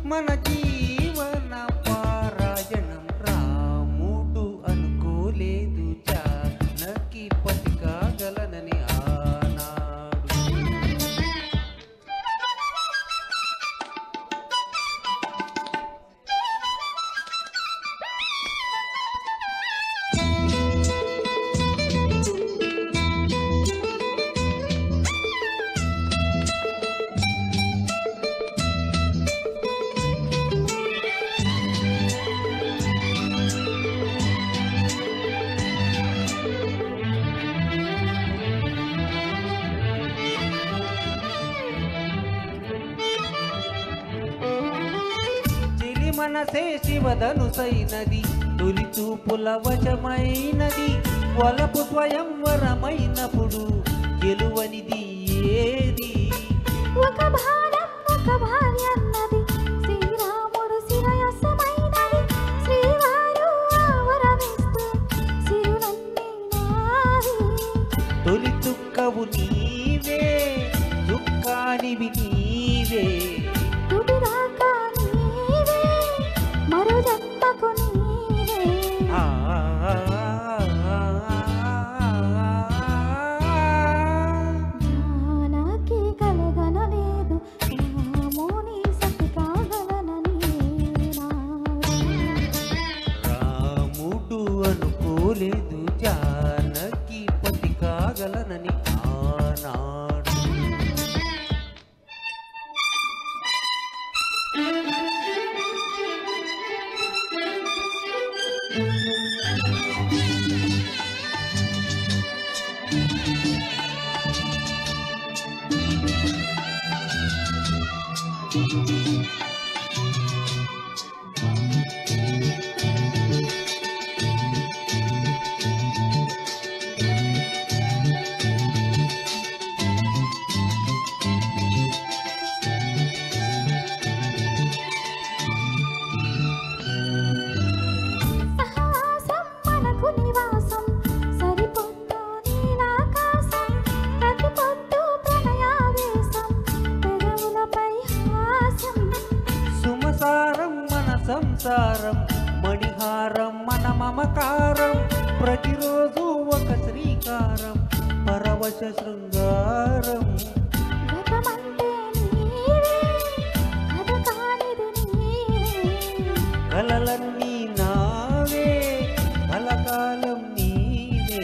మన జీవన పారాయణం రాముడు అనుకోలేదు జానకి పతి కాగలనని ఆనాడు. మనసే శివధనుసైనది తొలి చూపుల వశమైనది వలపు స్వయంవరమైనప్పుడు గెలువనిది ఏది ఒక భారం ఒక భార్య అన్నది శ్రీరాముడు శిరయసమైనది శ్రీవారు ఆవరమిస్తూ సిరులన్నీ నావి తొలి చుక్కవు నీవే దుఃఖానివి నీవే తుడిదాకా నీవే మరో జన్మకు నీవే జానకి కలగనలేదు రాముని సతి కాగలనని రాముడు అనుకోలేదు జానకి పతి కాగలనని ఆనాడు. సహవాసం మనకు నివాసం సరిపొద్దు నీలాకాశం ప్రతి పొద్దు ప్రణయావేశం పెదవులపై హాసం సుమసారం మన సంసారం మణిహారం మన మమకారం ప్రతిరోజు ఒక శ్రీకారం పరవశ శృంగారం గతమంటే నీవే కథ కానిది నీవే కలలన్నీ నావే కలకాలం నీవే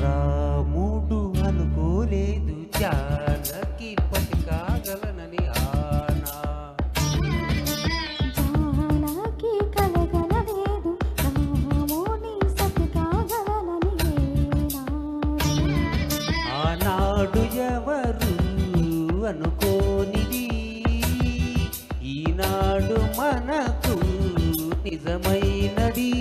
రాముడు అనుకోలేదు జానకి పతి కాగలనని ఆనా జానకి కలగనలేదు రాముని సతి కాగలనని ఆనాడు ఎవరు అనుకోనిది ఈనాడు మనకు నిజమైనది.